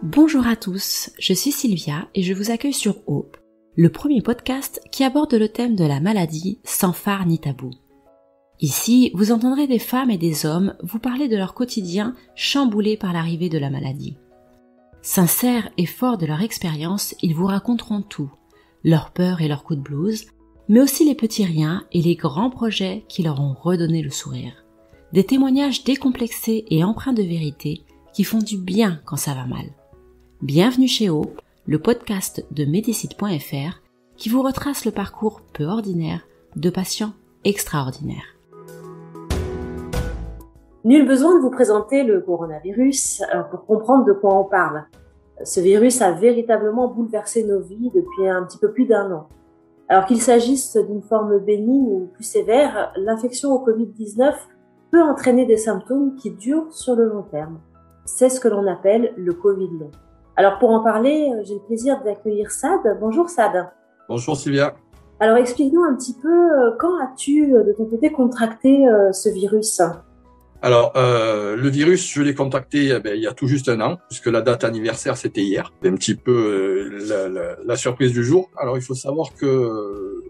Bonjour à tous, je suis Sylvia et je vous accueille sur Hope, le premier podcast qui aborde le thème de la maladie sans phare ni tabou. Ici, vous entendrez des femmes et des hommes vous parler de leur quotidien chamboulé par l'arrivée de la maladie. Sincères et forts de leur expérience, ils vous raconteront tout, leurs peurs et leurs coups de blues, mais aussi les petits riens et les grands projets qui leur ont redonné le sourire. Des témoignages décomplexés et empreints de vérité qui font du bien quand ça va mal. Bienvenue chez Hope, le podcast de Medicite.fr qui vous retrace le parcours peu ordinaire de patients extraordinaires. Nul besoin de vous présenter le coronavirus pour comprendre de quoi on parle. Ce virus a véritablement bouleversé nos vies depuis un petit peu plus d'1 an. Alors qu'il s'agisse d'une forme bénigne ou plus sévère, l'infection au Covid-19 peut entraîner des symptômes qui durent sur le long terme. C'est ce que l'on appelle le Covid long. Alors pour en parler, j'ai le plaisir d'accueillir Sad. Bonjour Sad. Bonjour Sylvia. Alors explique-nous un petit peu, quand as-tu de ton côté contracté ce virus ? Alors le virus, je l'ai contracté il y a tout juste 1 an, puisque la date anniversaire c'était hier. C'est un petit peu la surprise du jour. Alors il faut savoir que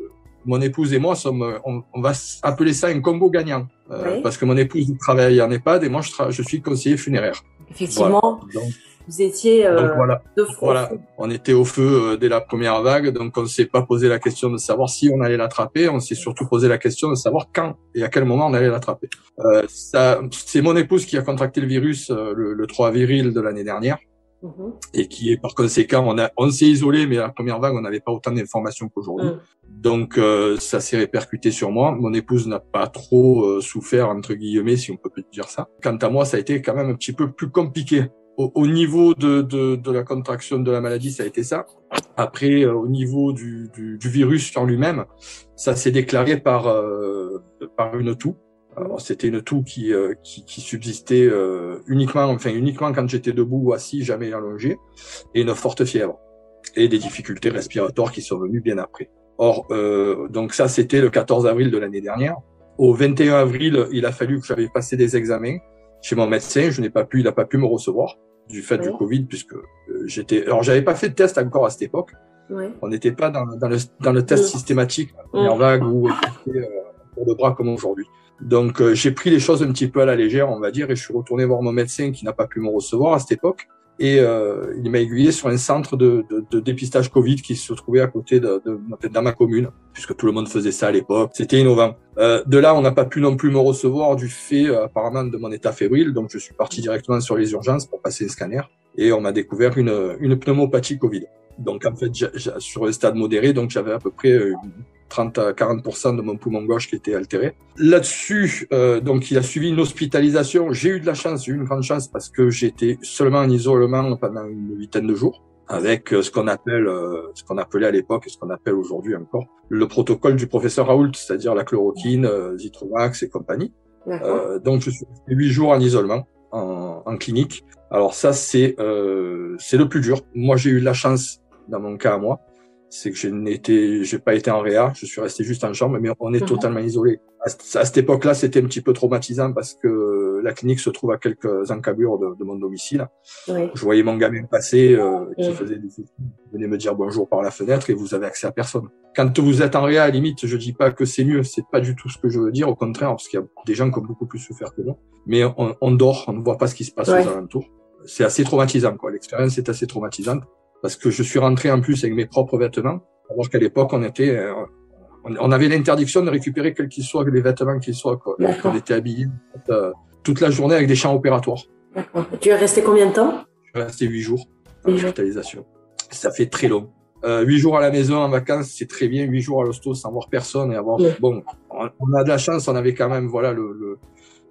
mon épouse et moi on va appeler ça un combo gagnant, oui. Parce que mon épouse travaille en EHPAD et moi je suis conseiller funéraire. Effectivement. Voilà. Vous étiez de front. Voilà, on était au feu dès la première vague, donc on ne s'est pas posé la question de savoir si on allait l'attraper, on s'est surtout posé la question de savoir quand et à quel moment on allait l'attraper. C'est mon épouse qui a contracté le virus le 3 avril de l'année dernière, et qui est par conséquent, on s'est isolé, mais à la première vague, on n'avait pas autant d'informations qu'aujourd'hui. Donc ça s'est répercuté sur moi. Mon épouse n'a pas trop souffert, entre guillemets, si on peut dire ça. Quant à moi, ça a été quand même un petit peu plus compliqué. Au niveau de la contraction de la maladie, ça a été ça. Après, au niveau du virus en lui-même, ça s'est déclaré par une toux. Alors, c'était une toux qui subsistait uniquement quand j'étais debout ou assis, jamais allongé, et une forte fièvre et des difficultés respiratoires qui sont venues bien après. Or, donc ça, c'était le 14 avril de l'année dernière. Au 21 avril, il a fallu que j'avais passé des examens chez mon médecin. Il n'a pas pu me recevoir du fait du Covid, puisque alors j'avais pas fait de test encore à cette époque. On n'était pas dans le test systématique, la première vague où on était pour le bras comme aujourd'hui. Donc j'ai pris les choses un petit peu à la légère, on va dire, et je suis retourné voir mon médecin qui n'a pas pu me recevoir à cette époque. Et il m'a aiguillé sur un centre de dépistage Covid qui se trouvait à côté dans ma commune, puisque tout le monde faisait ça à l'époque. C'était innovant. De là, on n'a pas pu non plus me recevoir du fait apparemment de mon état fébrile, donc je suis parti directement sur les urgences pour passer un scanner, et on m'a découvert une pneumopathie Covid. Donc en fait, sur un stade modéré, donc j'avais à peu près 30 à 40% de mon poumon gauche qui était altéré. Là-dessus, donc il a suivi une hospitalisation. J'ai eu une grande chance parce que j'étais seulement en isolement pendant une 8aine de jours avec ce qu'on appelait à l'époque et ce qu'on appelle aujourd'hui encore le protocole du professeur Raoult, c'est-à-dire la chloroquine, Zitrovax et compagnie. Donc je suis resté 8 jours en isolement en clinique. Alors ça c'est le plus dur. Moi j'ai eu de la chance dans mon cas à moi. C'est que j'ai pas été en réa, je suis resté juste en chambre, mais on est totalement isolé. À cette époque-là, c'était un petit peu traumatisant parce que la clinique se trouve à quelques encablures de mon domicile. Je voyais mon gamin passer, qui faisait des études, qui venait me dire bonjour par la fenêtre et vous avez accès à personne. Quand vous êtes en réa, à la limite, je dis pas que c'est mieux, c'est pas du tout ce que je veux dire, au contraire, parce qu'il y a des gens qui ont beaucoup plus souffert que moi. Mais on dort, on ne voit pas ce qui se passe aux alentours. C'est assez traumatisant, quoi. L'expérience est assez traumatisante. Parce que je suis rentré en plus avec mes propres vêtements, alors qu'à l'époque on avait l'interdiction de récupérer quels qu'ils soient, les vêtements qu'ils soient, quoi. Donc, on était habillés toute la journée avec des champs opératoires. D'accord. Tu es resté combien de temps ? Je suis resté 8 jours en hospitalisation. Ça fait très long. 8 jours à la maison en vacances, c'est très bien. 8 jours à l'hosto sans voir personne et avoir bon, on a de la chance, on avait quand même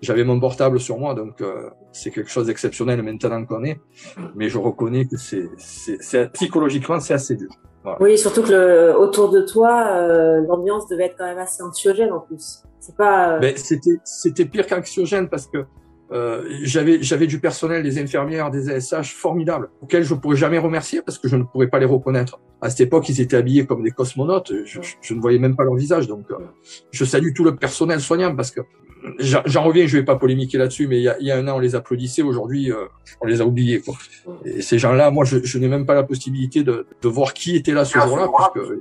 j'avais mon portable sur moi, donc c'est quelque chose d'exceptionnel maintenant qu'on est. Mais je reconnais que c'est psychologiquement c'est assez dur. Voilà. Oui, surtout que autour de toi, l'ambiance devait être quand même assez anxiogène en plus. C'est pas. Ben c'était pire qu'anxiogène parce que j'avais du personnel, des infirmières, des ASH formidables auxquels je pourrais jamais remercier parce que je ne pourrais pas les reconnaître. À cette époque, ils étaient habillés comme des cosmonautes. Je ne voyais même pas leur visage, donc je salue tout le personnel soignant parce que j'en reviens, je vais pas polémiquer là-dessus, mais il y a un an, on les applaudissait, aujourd'hui, on les a oubliés, quoi. Et ces gens-là, moi, je n'ai même pas la possibilité de voir qui était là ce jour-là, puisque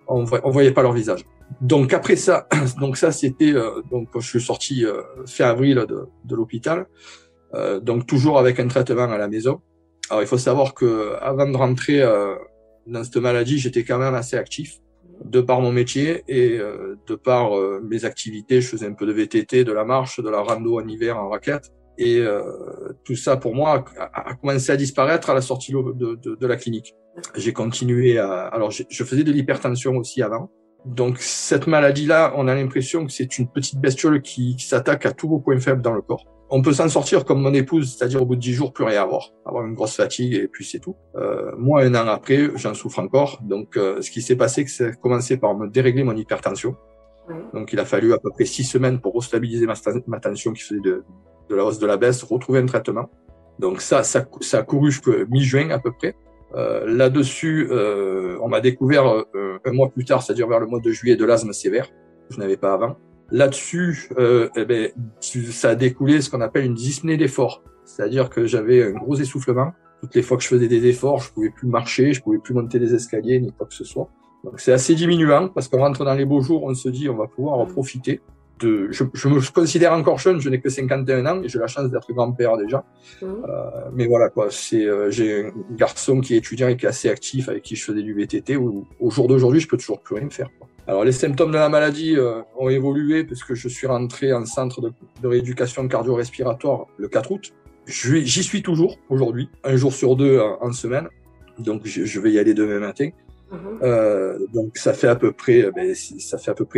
on voyait pas leur visage. Donc après ça, c'était donc je suis sorti fin avril de l'hôpital, donc toujours avec un traitement à la maison. Alors il faut savoir que avant de rentrer dans cette maladie, j'étais quand même assez actif de par mon métier et de par mes activités. Je faisais un peu de VTT, de la marche, de la rando en hiver en raquette, et tout ça pour moi a commencé à disparaître à la sortie de la clinique. J'ai continué alors je faisais de l'hypertension aussi avant. Donc cette maladie-là, on a l'impression que c'est une petite bestiole qui s'attaque à tous vos points faibles dans le corps. On peut s'en sortir comme mon épouse, c'est-à-dire au bout de 10 jours, plus rien avoir une grosse fatigue et puis c'est tout. Moi, un an après, j'en souffre encore. Donc ce qui s'est passé, c'est que ça a commencé par me dérégler mon hypertension. Donc il a fallu à peu près 6 semaines pour restabiliser ma tension qui faisait de la hausse de la baisse, retrouver un traitement. Donc ça a couru jusqu'à mi-juin à peu près. Là-dessus, on m'a découvert un mois plus tard, c'est-à-dire vers le mois de juillet, de l'asthme sévère. Je n'avais pas avant. Là-dessus, ça a découlé ce qu'on appelle une dyspnée d'effort. C'est-à-dire que j'avais un gros essoufflement. Toutes les fois que je faisais des efforts, je pouvais plus marcher, je pouvais plus monter des escaliers, ni quoi que ce soit. Donc c'est assez diminuant parce qu'on rentre dans les beaux jours, on se dit on va pouvoir en profiter. Je me considère encore jeune, je n'ai que 51 ans et j'ai la chance d'être grand-père déjà. Mais voilà quoi, j'ai un garçon qui est étudiant et qui est assez actif, avec qui je faisais du VTT. Au jour d'aujourd'hui, je peux toujours plus rien faire, quoi. Alors les symptômes de la maladie ont évolué parce que je suis rentré en centre de rééducation cardio-respiratoire le 4 août. J'y suis toujours aujourd'hui, un jour sur deux en semaine. Donc je vais y aller demain matin. Donc ça fait à peu près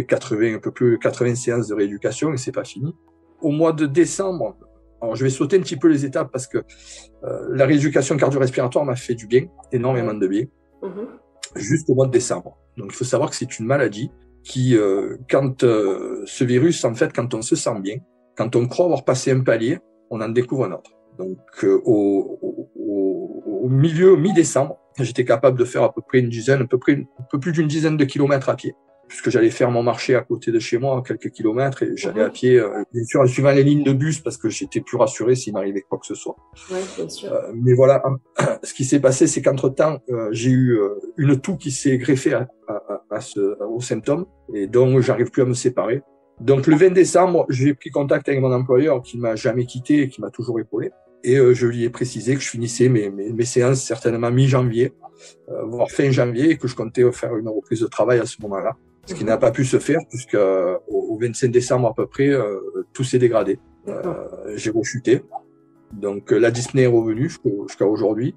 80, un peu plus de 80 séances de rééducation et c'est pas fini. Au mois de décembre, alors je vais sauter un petit peu les étapes parce que la rééducation cardio-respiratoire m'a fait du bien, énormément de bien, jusqu'au mois de décembre. Donc il faut savoir que c'est une maladie qui, ce virus, en fait, quand on se sent bien, quand on croit avoir passé un palier, on en découvre un autre. Donc au mi-décembre, j'étais capable de faire à peu près un peu plus d'une dizaine de kilomètres à pied, puisque j'allais faire mon marché à côté de chez moi, quelques kilomètres, et j'allais à pied, bien sûr, en suivant les lignes de bus, parce que j'étais plus rassuré s'il m'arrivait quoi que ce soit. Ouais, bien sûr. Mais voilà, ce qui s'est passé, c'est qu'entre-temps, j'ai eu une toux qui s'est greffée aux symptômes, et donc j'arrive plus à me séparer. Donc le 20 décembre, j'ai pris contact avec mon employeur qui m'a jamais quitté et qui m'a toujours épaulé. Et je lui ai précisé que je finissais mes séances certainement mi-janvier, voire fin janvier, et que je comptais faire une reprise de travail à ce moment-là. Ce qui n'a pas pu se faire puisque au 25 décembre à peu près, tout s'est dégradé. J'ai rechuté. Donc la dyspnée est revenue jusqu'à aujourd'hui.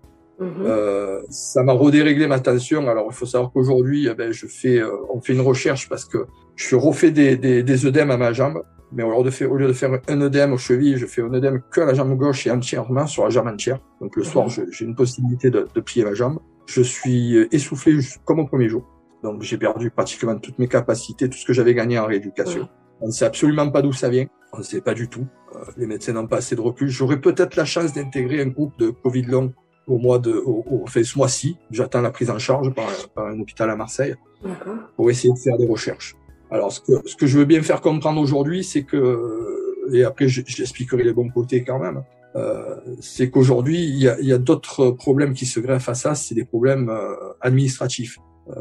Ça m'a redéréglé ma tension. Alors il faut savoir qu'aujourd'hui, on fait une recherche parce que je refais des œdèmes à ma jambe. Mais au lieu de faire un œdème aux chevilles, je fais un œdème que à la jambe gauche et entièrement sur la jambe entière. Donc le soir, j'ai une possibilité de plier ma jambe. Je suis essoufflé comme au premier jour. Donc j'ai perdu pratiquement toutes mes capacités, tout ce que j'avais gagné en rééducation. On ne sait absolument pas d'où ça vient. On ne sait pas du tout. Les médecins n'ont pas assez de recul. J'aurais peut-être la chance d'intégrer un groupe de Covid long ce mois-ci. J'attends la prise en charge par un hôpital à Marseille pour essayer de faire des recherches. Alors, ce que je veux bien faire comprendre aujourd'hui, c'est que, et après j'expliquerai les bons côtés quand même, c'est qu'aujourd'hui, il y a d'autres problèmes qui se greffent à ça, c'est des problèmes administratifs.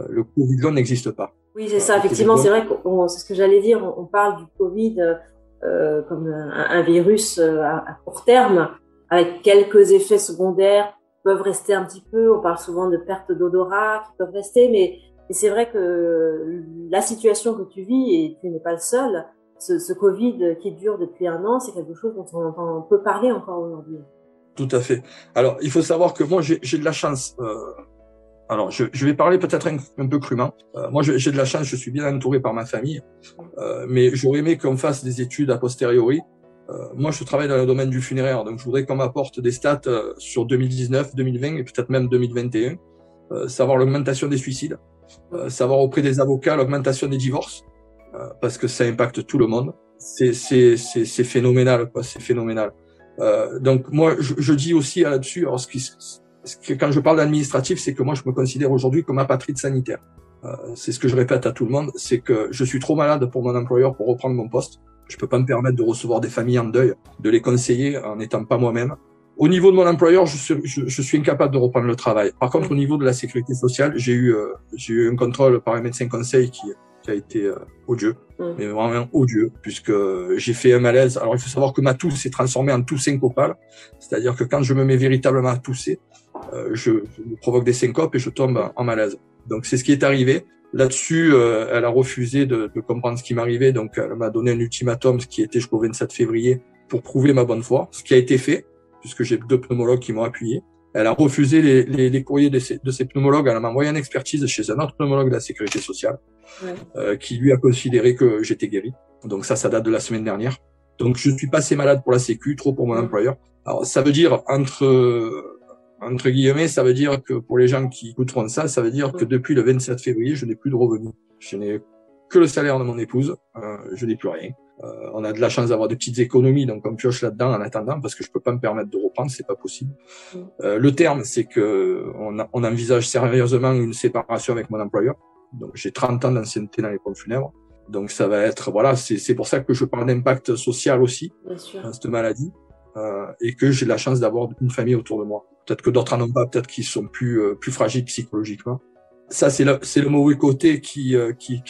Le Covid long n'existe pas. Oui, c'est ça, effectivement, c'est vrai que c'est ce que j'allais dire, on parle du Covid comme un virus à court terme, avec quelques effets secondaires qui peuvent rester un petit peu, on parle souvent de perte d'odorat qui peuvent rester, mais c'est vrai que la situation que tu vis, et tu n'es pas le seul, ce Covid qui dure depuis 1 an, c'est quelque chose dont on peut parler encore aujourd'hui. Tout à fait. Alors, il faut savoir que moi, j'ai de la chance. Alors, je vais parler peut-être un peu crûment. Moi, j'ai de la chance, je suis bien entouré par ma famille, mais j'aurais aimé qu'on fasse des études a posteriori. Moi, je travaille dans le domaine du funéraire, donc je voudrais qu'on m'apporte des stats sur 2019, 2020 et peut-être même 2021, savoir l'augmentation des suicides. Savoir auprès des avocats l'augmentation des divorces, parce que ça impacte tout le monde. C'est phénoménal, quoi. C'est phénoménal. Donc moi, je dis aussi là-dessus, alors quand je parle d'administratif, c'est que moi, je me considère aujourd'hui comme apatride sanitaire. C'est ce que je répète à tout le monde, c'est que je suis trop malade pour mon employeur pour reprendre mon poste. Je peux pas me permettre de recevoir des familles en deuil, de les conseiller en n'étant pas moi-même. Au niveau de mon employeur, je suis incapable de reprendre le travail. Par contre, au niveau de la sécurité sociale, j'ai eu un contrôle par un médecin conseil qui a été odieux, mais vraiment odieux, puisque j'ai fait un malaise. Alors, il faut savoir que ma toux s'est transformée en toux syncopale, c'est-à-dire que quand je me mets véritablement à tousser, je me provoque des syncopes et je tombe en malaise. Donc, c'est ce qui est arrivé. Là-dessus, elle a refusé de comprendre ce qui m'arrivait, donc elle m'a donné un ultimatum, ce qui était jusqu'au 27 février, pour prouver ma bonne foi, ce qui a été fait, puisque j'ai 2 pneumologues qui m'ont appuyé. Elle a refusé les courriers de ces pneumologues. Elle m'a envoyé une expertise chez un autre pneumologue de la sécurité sociale, qui lui a considéré que j'étais guéri. Donc ça date de la semaine dernière. Donc je suis pas assez malade pour la sécu, trop pour mon employeur. Alors ça veut dire, entre guillemets, ça veut dire que pour les gens qui écouteront ça veut dire que depuis le 27 février, je n'ai plus de revenus. Je n'ai que le salaire de mon épouse, je n'ai plus rien. On a de la chance d'avoir de petites économies, donc on pioche là-dedans en attendant, parce que je peux pas me permettre de reprendre, c'est pas possible. Le terme, c'est que on envisage sérieusement une séparation avec mon employeur. Donc j'ai 30 ans d'ancienneté dans les pompes funèbres. Donc ça va être, voilà, c'est pour ça que je parle d'impact social aussi, dans cette maladie, et que j'ai la chance d'avoir une famille autour de moi. Peut-être que d'autres en ont pas, peut-être qu'ils sont plus fragiles psychologiquement. Ça, c'est le mauvais côté qui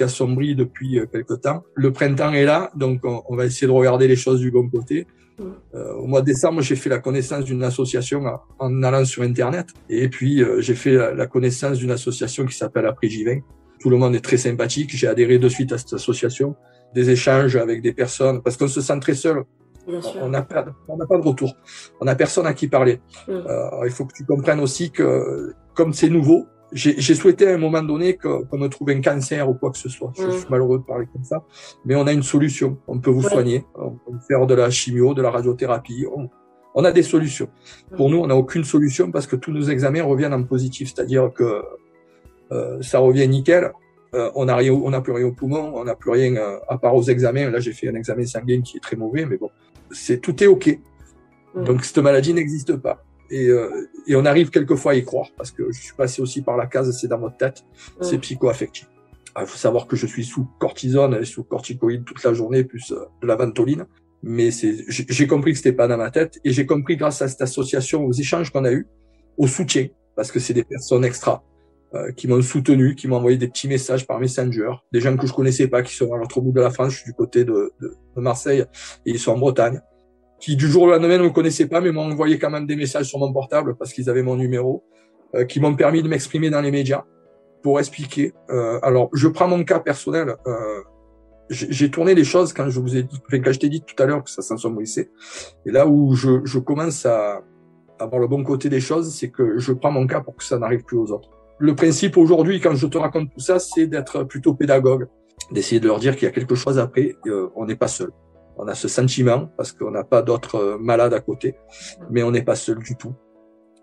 assombrit depuis quelque temps. Le printemps est là, donc on va essayer de regarder les choses du bon côté. Au mois de décembre, j'ai fait la connaissance d'une association en allant sur Internet. Et puis, j'ai fait la connaissance d'une association qui s'appelle Après j'y vais. Tout le monde est très sympathique. J'ai adhéré de suite à cette association. Des échanges avec des personnes, parce qu'on se sent très seul. On n'a pas de retour. On n'a personne à qui parler. Il faut que tu comprennes aussi que, comme c'est nouveau, j'ai souhaité à un moment donné qu'on me trouve un cancer ou quoi que ce soit. Je suis malheureux de parler comme ça, mais on a une solution. On peut vous soigner, on peut faire de la chimio, de la radiothérapie. On a des solutions. Pour nous, on n'a aucune solution parce que tous nos examens reviennent en positif, c'est-à-dire que ça revient nickel. On n'a plus rien au poumon, on n'a plus rien à part aux examens. Là, j'ai fait un examen sanguin qui est très mauvais, mais bon, tout est ok. Donc cette maladie n'existe pas. Et on arrive quelquefois à y croire, parce que je suis passé aussi par la case, c'est dans votre tête, c'est psycho-affectif. Il faut savoir que je suis sous cortisone et sous corticoïdes toute la journée, plus de la ventoline. Mais j'ai compris que c'était pas dans ma tête, et j'ai compris grâce à cette association, aux échanges qu'on a eus, au soutien, parce que c'est des personnes extra, qui m'ont soutenu, qui m'ont envoyé des petits messages par Messenger, des gens que je connaissais pas, qui sont à l'autre bout de la France, je suis du côté de Marseille, et ils sont en Bretagne, qui du jour au lendemain ne me connaissaient pas, mais m'ont envoyé quand même des messages sur mon portable parce qu'ils avaient mon numéro, qui m'ont permis de m'exprimer dans les médias pour expliquer. Alors, je prends mon cas personnel. J'ai tourné les choses quand je t'ai dit tout à l'heure que ça s'assombrissait. Et là où je commence à avoir le bon côté des choses, c'est que je prends mon cas pour que ça n'arrive plus aux autres. Le principe aujourd'hui, quand je te raconte tout ça, c'est d'être plutôt pédagogue, d'essayer de leur dire qu'il y a quelque chose après, on n'est pas seul. On a ce sentiment, parce qu'on n'a pas d'autres malades à côté, mais on n'est pas seul du tout.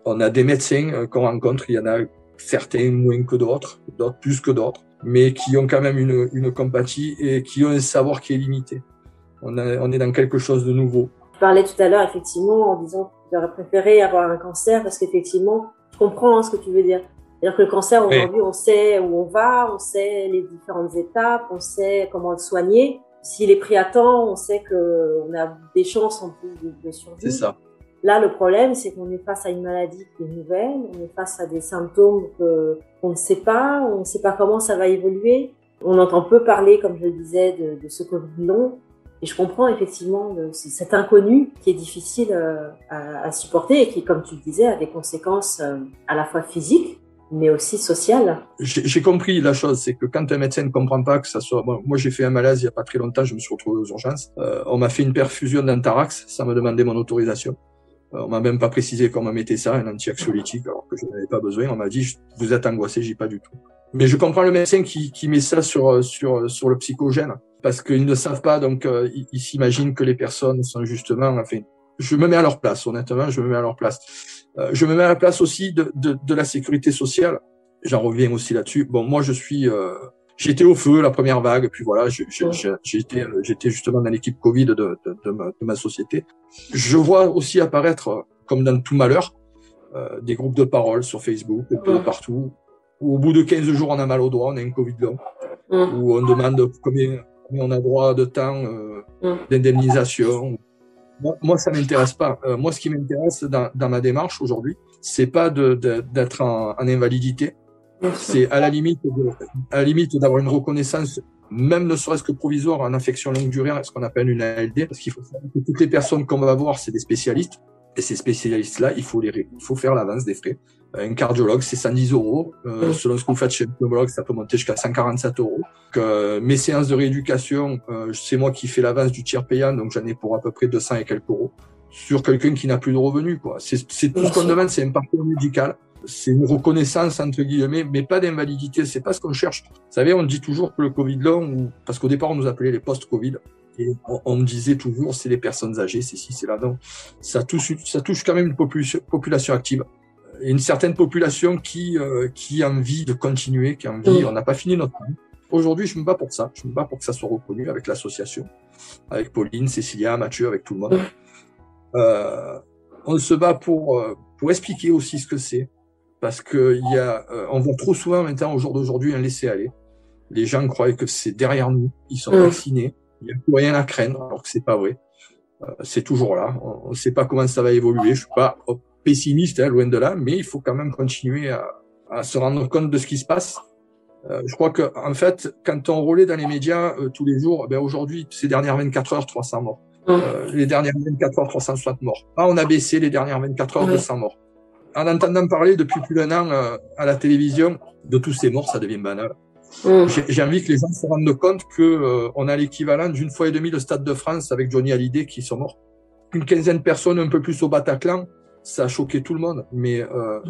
On a des médecins qu'on rencontre, il y en a certains moins que d'autres plus que d'autres, mais qui ont quand même une compatie et qui ont un savoir qui est limité. On est dans quelque chose de nouveau. Tu parlais tout à l'heure, effectivement, en disant que tu aurais préféré avoir un cancer, parce qu'effectivement, je comprends ce que tu veux dire. C'est-à-dire que le cancer, aujourd'hui, on sait où on va, on sait les différentes étapes, on sait comment le soigner. S'il est pris à temps, on sait qu'on a des chances en plus de survie. C'est ça. Là, le problème, c'est qu'on est face à une maladie qui est nouvelle, on est face à des symptômes qu'on ne sait pas, on ne sait pas comment ça va évoluer. On entend peu parler, comme je le disais, de ce Covid long. Et je comprends effectivement cet inconnu qui est difficile à supporter et qui, comme tu le disais, a des conséquences à la fois physiques, mais aussi social. J'ai compris la chose, c'est que quand un médecin ne comprend pas que ça soit... Moi, j'ai fait un malaise il y a pas très longtemps, je me suis retrouvé aux urgences. On m'a fait une perfusion d'Antarax, ça me demandait mon autorisation. On m'a même pas précisé qu'on me mettait ça, un anti-anxiolytique, alors que je n'avais pas besoin. On m'a dit, vous êtes angoissé, j'ai pas du tout. Mais je comprends le médecin qui met ça sur le psychogène, parce qu'ils ne savent pas, donc ils s'imaginent que les personnes sont justement... Enfin, je me mets à leur place, honnêtement, je me mets à leur place. Je me mets à la place aussi de la sécurité sociale. J'en reviens aussi là-dessus. Bon, moi, j'étais au feu la première vague, puis voilà, j'étais justement dans l'équipe Covid de ma société. Je vois aussi apparaître, comme dans tout malheur, des groupes de parole sur Facebook, un peu partout, où au bout de 15 jours, on a mal au doigt, on a un Covid long, où on demande mais on a droit de temps d'indemnisation. Moi, ça m'intéresse pas. Moi, ce qui m'intéresse dans ma démarche aujourd'hui, c'est pas d'être en invalidité. C'est à la limite d'avoir une reconnaissance, même ne serait-ce que provisoire, en affection longue durée, ce qu'on appelle une ALD, parce qu'il faut savoir que toutes les personnes qu'on va voir, c'est des spécialistes. Et ces spécialistes-là, il faut faire l'avance des frais. Un cardiologue, c'est 110 €. Selon ce que vous faites chez un pneumologue, ça peut monter jusqu'à 147 €. Mes séances de rééducation, c'est moi qui fais l'avance du tiers payant, donc j'en ai pour à peu près 200 et quelques euros. Sur quelqu'un qui n'a plus de revenus, quoi. C'est tout ce qu'on demande, c'est un parcours médical. C'est une reconnaissance, entre guillemets, mais pas d'invalidité. C'est pas ce qu'on cherche. Vous savez, on dit toujours que le Covid long, parce qu'au départ, on nous appelait les post-Covid. Et on me disait toujours, c'est les personnes âgées, c'est ci, c'est là. Non, ça touche quand même une population active. Et une certaine population qui a envie de continuer, qui a envie, on n'a pas fini notre vie. Aujourd'hui, je me bats pour ça. Je me bats pour que ça soit reconnu avec l'association, avec Pauline, Cécilia, Mathieu, avec tout le monde. On se bat pour expliquer aussi ce que c'est. Parce que on voit trop souvent maintenant, au jour d'aujourd'hui, un laisser-aller. Les gens croient que c'est derrière nous, ils sont vaccinés, il n'y a plus rien à craindre, alors que c'est pas vrai. C'est toujours là. On ne sait pas comment ça va évoluer. Je suis pas pessimiste, loin de là, mais il faut quand même continuer à se rendre compte de ce qui se passe. Je crois que, en fait, quand on relaie dans les médias tous les jours, aujourd'hui, ces dernières 24 heures, 300 morts. Les dernières 24 heures, 360 morts. On a baissé les dernières 24 heures, 200 morts. En entendant parler depuis plus d'1 an à la télévision de tous ces morts, ça devient banal. J'ai envie que les gens se rendent compte que on a l'équivalent d'une fois et demie le Stade de France avec Johnny Hallyday qui sont morts. Une quinzaine de personnes, un peu plus au Bataclan, ça a choqué tout le monde. Mais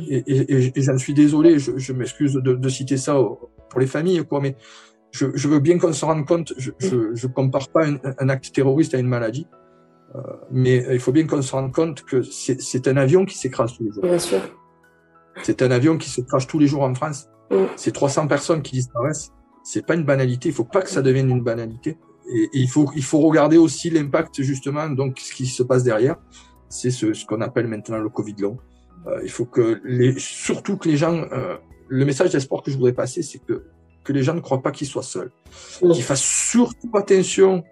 et j'en suis désolé, je m'excuse de citer ça pour les familles, quoi. Mais je veux bien qu'on se rende compte. Je compare pas un acte terroriste à une maladie. Mais il faut bien qu'on se rende compte que c'est un avion qui s'écrase tous les jours. Bien sûr. C'est un avion qui se crache tous les jours en France. C'est 300 personnes qui disparaissent. C'est pas une banalité. Il faut pas que ça devienne une banalité. Et il faut regarder aussi l'impact, justement, donc ce qui se passe derrière. C'est ce qu'on appelle maintenant le Covid long. Il faut surtout que les gens, le message d'espoir que je voudrais passer, c'est que les gens ne croient pas qu'ils soient seuls. Qu'ils fassent surtout attention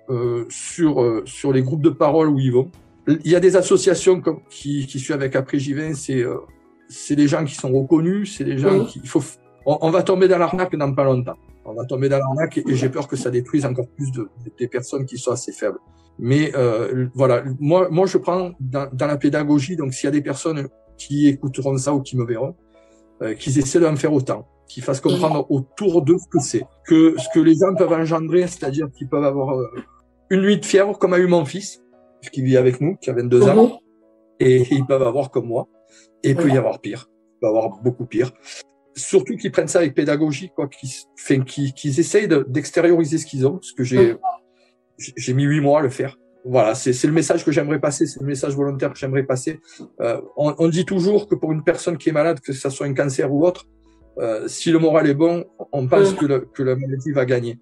sur les groupes de parole où ils vont. Il y a des associations qui suivent avec Après j'y vais, c'est des gens qui sont reconnus, c'est des gens on va tomber dans l'arnaque dans pas longtemps. On va tomber dans l'arnaque et j'ai peur que ça détruise encore plus des personnes qui sont assez faibles. Mais voilà, moi je prends dans la pédagogie, donc s'il y a des personnes qui écouteront ça ou qui me verront, qu'ils essaient d'en faire autant, qu'ils fassent comprendre autour d'eux ce que les gens peuvent engendrer, c'est-à-dire qu'ils peuvent avoir une nuit de fièvre comme a eu mon fils, qui vit avec nous, qui a 22 ans, et ils peuvent avoir comme moi, et il peut y avoir pire, il peut y avoir beaucoup pire. Surtout qu'ils prennent ça avec pédagogie, quoi, qu'ils essayent d'extérioriser ce qu'ils ont, parce que j'ai mis 8 mois à le faire. Voilà, c'est le message que j'aimerais passer, c'est le message volontaire que j'aimerais passer. On dit toujours que pour une personne qui est malade, que ça soit un cancer ou autre, si le moral est bon, on pense que la maladie va gagner,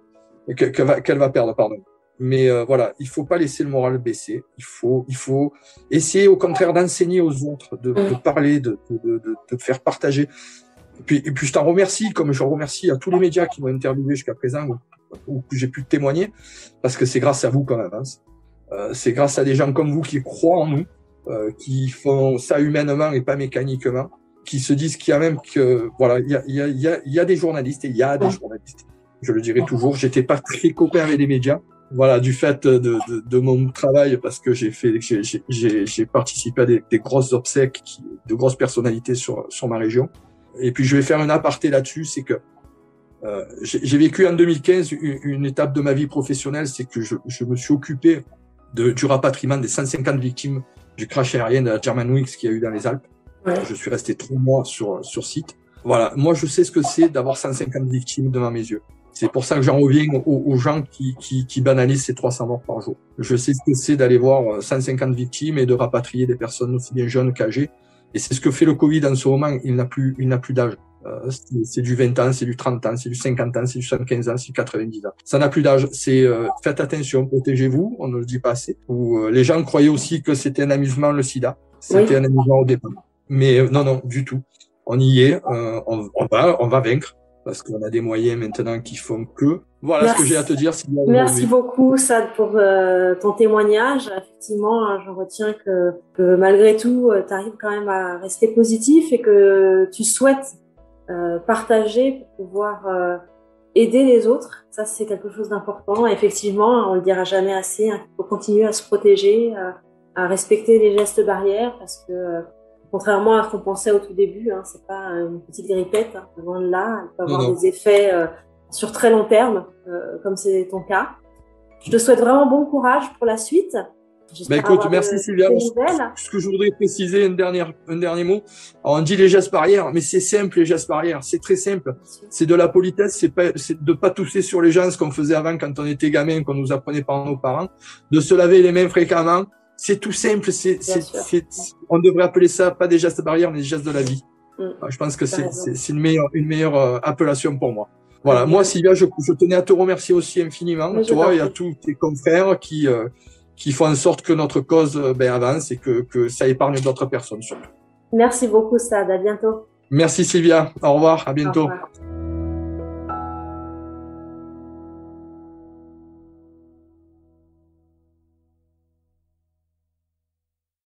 qu'elle va perdre, pardon. Mais voilà, il faut pas laisser le moral baisser. Il faut essayer au contraire d'enseigner aux autres, de parler, de faire partager. Et puis je t'en remercie, comme je remercie à tous les médias qui m'ont interviewé jusqu'à présent où j'ai pu témoigner, parce que c'est grâce à vous qu'on avance. C'est grâce à des gens comme vous qui croient en nous, qui font ça humainement et pas mécaniquement, qui se disent qu'il y a même que voilà, il y a des journalistes et il y a des journalistes. Je le dirai toujours. J'étais pas très copain avec les médias. Voilà, du fait de mon travail, parce que j'ai participé à des grosses obsèques, de grosses personnalités sur ma région. Et puis je vais faire un aparté là-dessus, c'est que j'ai vécu en 2015 une étape de ma vie professionnelle, c'est que je me suis occupé du rapatriement des 150 victimes du crash aérien de la Germanwings qu'il y a eu dans les Alpes. Je suis resté 3 mois sur site. Voilà, moi je sais ce que c'est d'avoir 150 victimes devant mes yeux. C'est pour ça que j'en reviens aux gens qui banalisent ces 300 morts par jour. Je sais ce que c'est d'aller voir 150 victimes et de rapatrier des personnes aussi bien jeunes qu'âgées. Et c'est ce que fait le Covid en ce moment. Il n'a plus d'âge. C'est du 20 ans, c'est du 30 ans, c'est du 50 ans, c'est du 75 ans, c'est du 90 ans. Ça n'a plus d'âge. C'est faites attention, protégez-vous. On ne le dit pas assez. Les gens croyaient aussi que c'était un amusement, le sida. C'était un amusement au départ. Mais non, du tout. On y est. On va vaincre. parce qu'on a des moyens maintenant qui font que. Voilà ce que j'ai à te dire. Sylvia, merci beaucoup, Sad, pour ton témoignage. Effectivement, je retiens que malgré tout, tu arrives quand même à rester positif et que tu souhaites partager pour pouvoir aider les autres. Ça, c'est quelque chose d'important. Effectivement, on le dira jamais assez, hein, il faut continuer à se protéger, à respecter les gestes barrières, parce que contrairement à ce qu'on pensait au tout début, hein, c'est pas une petite grippette, hein, loin de là. Elle peut avoir des effets sur très long terme, comme c'est ton cas. Je te souhaite vraiment bon courage pour la suite. Écoute, merci Sylvia. Ce que je voudrais préciser, un dernier mot. Alors, on dit les gestes barrières, mais c'est simple, les gestes barrières. C'est très simple. C'est de la politesse, c'est de pas tousser sur les gens, ce qu'on faisait avant quand on était gamin, qu'on nous apprenait par nos parents, de se laver les mains fréquemment. C'est tout simple. On devrait appeler ça pas des gestes barrières, mais des gestes de la vie. Je pense que c'est une meilleure appellation pour moi. Voilà. Moi, Sylvia, je tenais à te remercier aussi infiniment, toi et à tous tes confrères qui font en sorte que notre cause avance et que ça épargne d'autres personnes surtout. Merci beaucoup, Sad. À bientôt. Merci Sylvia. Au revoir. À bientôt. Au revoir.